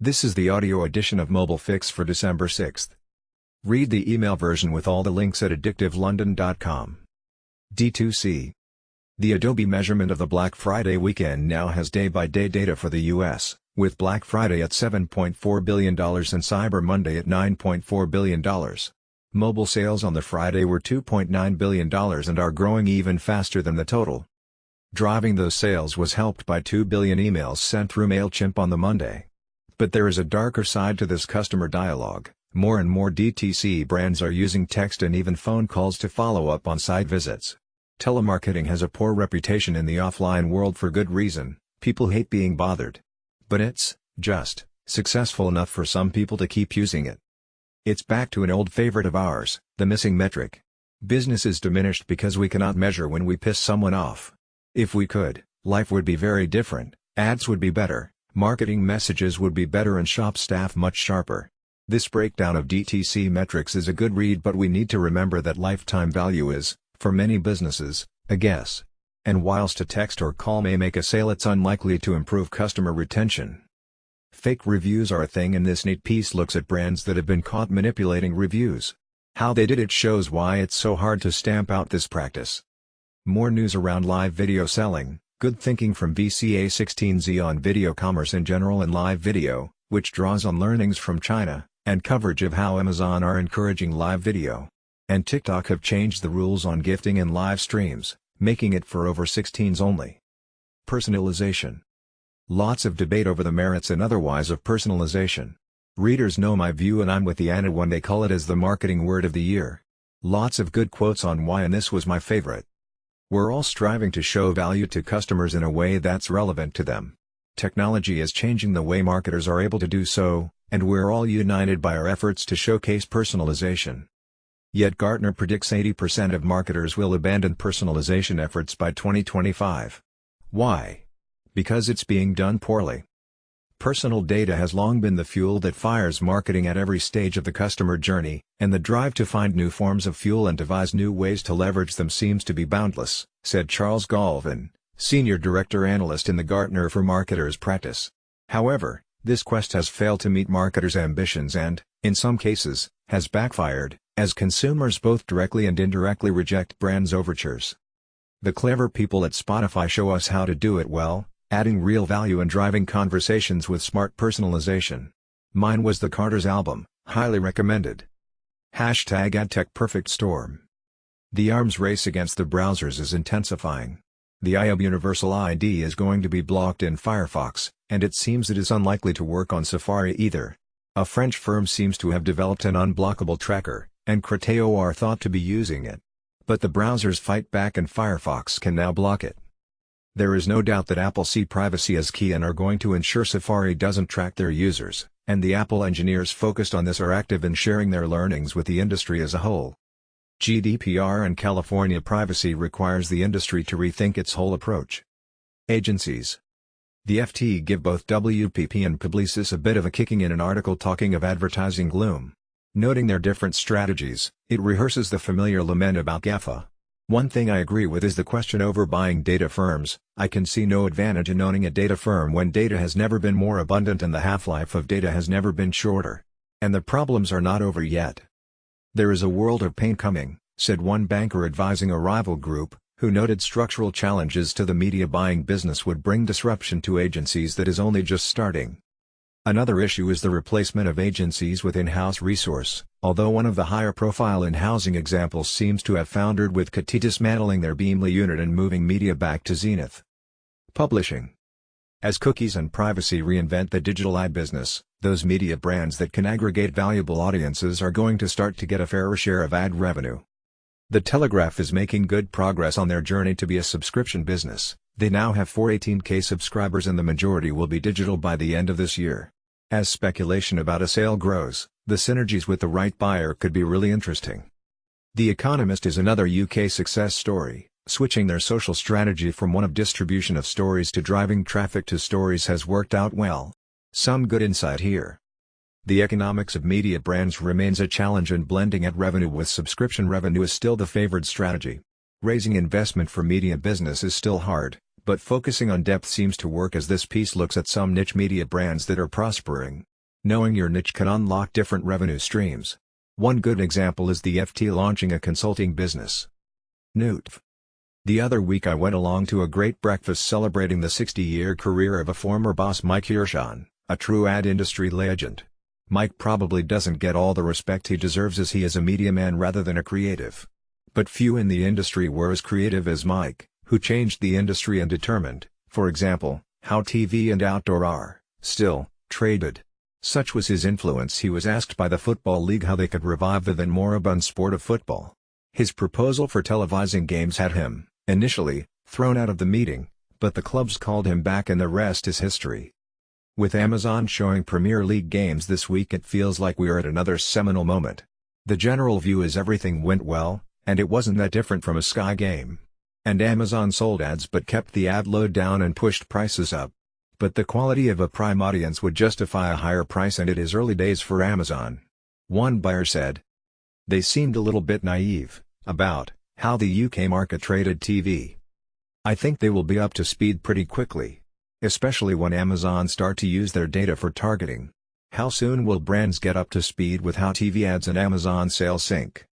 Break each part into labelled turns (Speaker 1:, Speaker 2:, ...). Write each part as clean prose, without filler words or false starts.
Speaker 1: This is the audio edition of Mobile Fix for December 6th. Read the email version with all the links at addictivelondon.com. D2C. The Adobe measurement of the Black Friday weekend now has day-by-day data for the U.S., with Black Friday at $7.4 billion and Cyber Monday at $9.4 billion. Mobile sales on the Friday were $2.9 billion and are growing even faster than the total. Driving those sales was helped by 2 billion emails sent through MailChimp on the Monday. But there is a darker side to this customer dialogue. More and more DTC brands are using text and even phone calls to follow up on site visits. Telemarketing has a poor reputation in the offline world for good reason. People hate being bothered. But it's just successful enough for some people to keep using it. It's back to an old favorite of ours, the missing metric. Business is diminished because we cannot measure when we piss someone off. If we could, life would be very different, ads would be better, marketing messages would be better and shop staff much sharper. This breakdown of DTC metrics is a good read, but we need to remember that lifetime value is, for many businesses, a guess. And whilst a text or call may make a sale, it's unlikely to improve customer retention. Fake reviews are a thing, and this neat piece looks at brands that have been caught manipulating reviews. How they did it shows why it's so hard to stamp out this practice. More news around live video selling. Good thinking from VCA16Z on video commerce in general and live video, which draws on learnings from China, and coverage of how Amazon are encouraging live video. And TikTok have changed the rules on gifting and live streams, making it for over 16s only. Personalization. Lots of debate over the merits and otherwise of personalization. Readers know my view, and I'm with the Anna when they call it as the marketing word of the year. Lots of good quotes on why, and this was my favorite. We're all striving to show value to customers in a way that's relevant to them. Technology is changing the way marketers are able to do so, and we're all united by our efforts to showcase personalization. Yet Gartner predicts 80% of marketers will abandon personalization efforts by 2025. Why? Because it's being done poorly. Personal data has long been the fuel that fires marketing at every stage of the customer journey, and the drive to find new forms of fuel and devise new ways to leverage them seems to be boundless, said Charles Galvin, Senior Director Analyst in the Gartner for Marketers practice. However, this quest has failed to meet marketers' ambitions and, in some cases, has backfired, as consumers both directly and indirectly reject brands' overtures. The clever people at Spotify show us how to do it well, adding real value and driving conversations with smart personalization. Mine was the Carter's album, highly recommended. #AdTechPerfectStorm. The arms race against the browsers is intensifying. The IAB Universal ID is going to be blocked in Firefox, and it seems it is unlikely to work on Safari either. A French firm seems to have developed an unblockable tracker, and Criteo are thought to be using it. But the browsers fight back and Firefox can now block it. There is no doubt that Apple see privacy as key and are going to ensure Safari doesn't track their users, and the Apple engineers focused on this are active in sharing their learnings with the industry as a whole. GDPR and California privacy requires the industry to rethink its whole approach. Agencies. The FT give both WPP and Publicis a bit of a kicking in an article talking of advertising gloom. Noting their different strategies, it rehearses the familiar lament about GAFA. One thing I agree with is the question over buying data firms. I can see no advantage in owning a data firm when data has never been more abundant and the half-life of data has never been shorter. And the problems are not over yet. There is a world of pain coming, said one banker advising a rival group, who noted structural challenges to the media buying business would bring disruption to agencies that is only just starting. Another issue is the replacement of agencies with in-house resource, although one of the higher-profile in-housing examples seems to have foundered with Coty dismantling their Beamly unit and moving media back to Zenith. Publishing. As cookies and privacy reinvent the digital ad business, those media brands that can aggregate valuable audiences are going to start to get a fairer share of ad revenue. The Telegraph is making good progress on their journey to be a subscription business. They now have 418K subscribers and the majority will be digital by the end of this year. As speculation about a sale grows, the synergies with the right buyer could be really interesting. The Economist is another UK success story. Switching their social strategy from one of distribution of stories to driving traffic to stories has worked out well. Some good insight here. The economics of media brands remains a challenge, and blending ad revenue with subscription revenue is still the favored strategy. Raising investment for media business is still hard, but focusing on depth seems to work, as this piece looks at some niche media brands that are prospering. Knowing your niche can unlock different revenue streams. One good example is the FT launching a consulting business. Newt. The other week I went along to a great breakfast celebrating the 60-year career of a former boss, Mike Hirschon, a true ad industry legend. Mike probably doesn't get all the respect he deserves as he is a media man rather than a creative. But few in the industry were as creative as Mike, who changed the industry and determined, for example, how TV and outdoor are, still, traded. Such was his influence, he was asked by the Football League how they could revive the then moribund sport of football. His proposal for televising games had him, initially, thrown out of the meeting, but the clubs called him back and the rest is history. With Amazon showing Premier League games this week, it feels like we are at another seminal moment. The general view is everything went well, and it wasn't that different from a Sky game. And Amazon sold ads but kept the ad load down and pushed prices up. But the quality of a prime audience would justify a higher price, and it is early days for Amazon. One buyer said. They seemed a little bit naive about how the UK market traded TV. I think they will be up to speed pretty quickly. Especially when Amazon start to use their data for targeting. How soon will brands get up to speed with how TV ads and Amazon sales sync?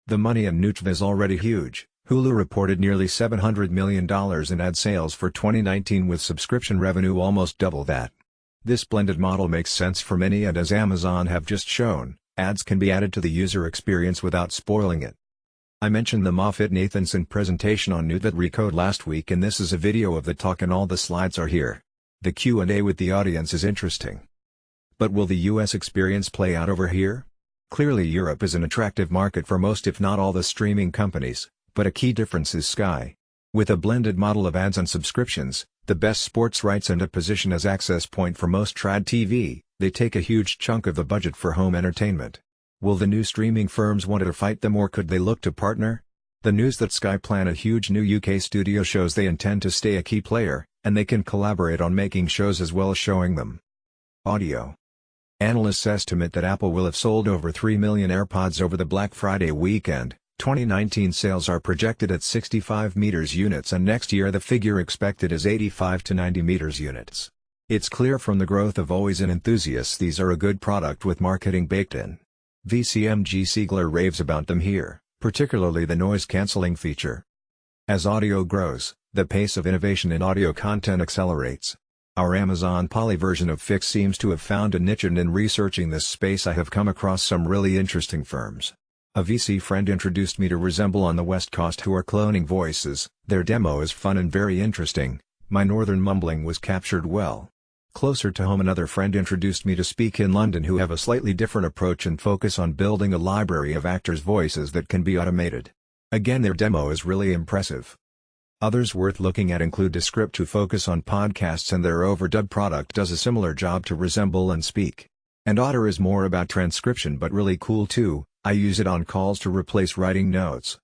Speaker 1: The money in Newt is already huge. Hulu reported nearly $700 million in ad sales for 2019 with subscription revenue almost double that. This blended model makes sense for many, and as Amazon have just shown, ads can be added to the user experience without spoiling it. I mentioned the Moffett-Nathanson presentation on Newt at Recode last week, and this is a video of the talk and all the slides are here. The Q&A with the audience is interesting. But will the US experience play out over here? Clearly Europe is an attractive market for most if not all the streaming companies, but a key difference is Sky. With a blended model of ads and subscriptions, the best sports rights and a position as access point for most trad TV, they take a huge chunk of the budget for home entertainment. Will the new streaming firms want to fight them, or could they look to partner? The news that Sky plan a huge new UK studio shows they intend to stay a key player, and they can collaborate on making shows as well as showing them. Audio. Analysts estimate that Apple will have sold over 3 million AirPods over the Black Friday weekend. 2019 sales are projected at 65 meters units, and next year the figure expected is 85 to 90 meters units. It's clear from the growth of always-in enthusiasts these are a good product with marketing baked in. VCMG Siegler raves about them here, particularly the noise-canceling feature. As audio grows, the pace of innovation in audio content accelerates. Our Amazon Polly version of Fix seems to have found a niche, and in researching this space I have come across some really interesting firms. A VC friend introduced me to Resemble on the West Coast, who are cloning voices. Their demo is fun and very interesting. My northern mumbling was captured well. Closer to home, another friend introduced me to Speak in London, who have a slightly different approach and focus on building a library of actors' voices that can be automated. Again, their demo is really impressive. Others worth looking at include Descript, who focus on podcasts, and their overdub product does a similar job to Resemble and Speak. And Otter is more about transcription but really cool too. I use it on calls to replace writing notes.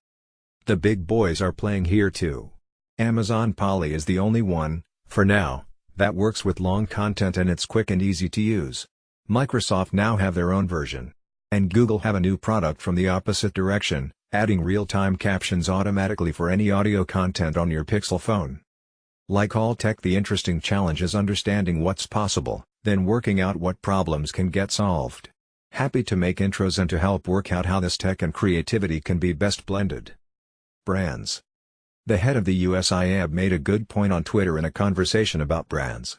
Speaker 1: The big boys are playing here too. Amazon Polly is the only one, for now, that works with long content, and it's quick and easy to use. Microsoft now have their own version. And Google have a new product from the opposite direction, adding real-time captions automatically for any audio content on your Pixel phone. Like all tech, the interesting challenge is understanding what's possible, then working out what problems can get solved. Happy to make intros and to help work out how this tech and creativity can be best blended. Brands. The head of the USIAB made a good point on Twitter in a conversation about brands.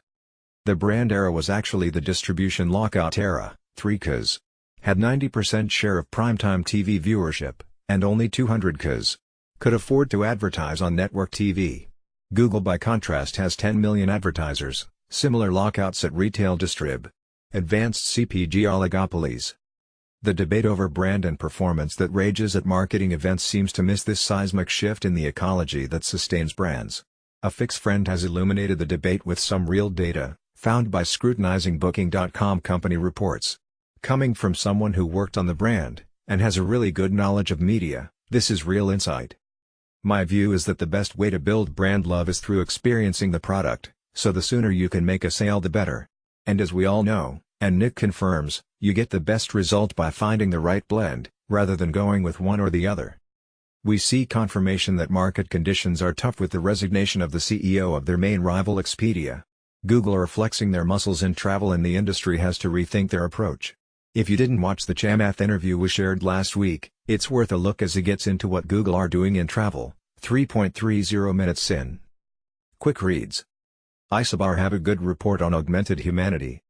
Speaker 1: The brand era was actually the distribution lockout era. 3Ks had 90% share of primetime TV viewership, and only 200Ks could afford to advertise on network TV. Google, by contrast, has 10 million advertisers, similar lockouts at retail distrib. Advanced CPG oligopolies. The debate over brand and performance that rages at marketing events seems to miss this seismic shift in the ecology that sustains brands. A Fix friend has illuminated the debate with some real data, found by scrutinizing Booking.com company reports. Coming from someone who worked on the brand, and has a really good knowledge of media, this is real insight. My view is that the best way to build brand love is through experiencing the product, so the sooner you can make a sale the better. And as we all know, and Nick confirms, you get the best result by finding the right blend, rather than going with one or the other. We see confirmation that market conditions are tough with the resignation of the CEO of their main rival Expedia. Google are flexing their muscles in travel and the industry has to rethink their approach. If you didn't watch the Chamath interview we shared last week, it's worth a look as he gets into what Google are doing in travel. 3.30 minutes in. Quick reads. Isobar have a good report on augmented humanity.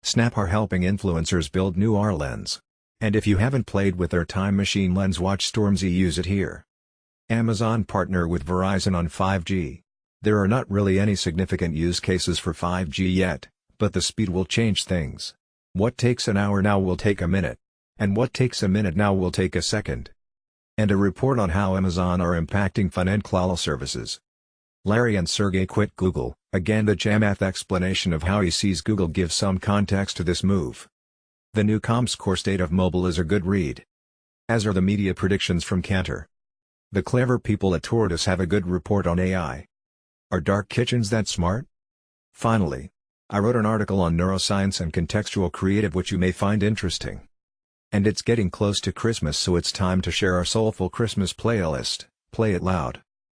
Speaker 1: Snap are helping influencers build new AR lens. And if you haven't played with their Time Machine lens, watch Stormzy use it here. Amazon partner with Verizon on 5G. There are not really any significant use cases for 5G yet, but the speed will change things. What takes an hour now will take a minute. And what takes a minute now will take a second. And a report on how Amazon are impacting financial services. Larry and Sergey quit Google. Again, the Chamath explanation of how he sees Google gives some context to this move. The new Comscore State of Mobile is a good read. As are the media predictions from Cantor. The clever people at Tortoise have a good report on AI. Are dark kitchens that smart? Finally, I wrote an article on neuroscience and contextual creative which you may find interesting. And it's getting close to Christmas, so it's time to share our soulful Christmas playlist. Play it loud.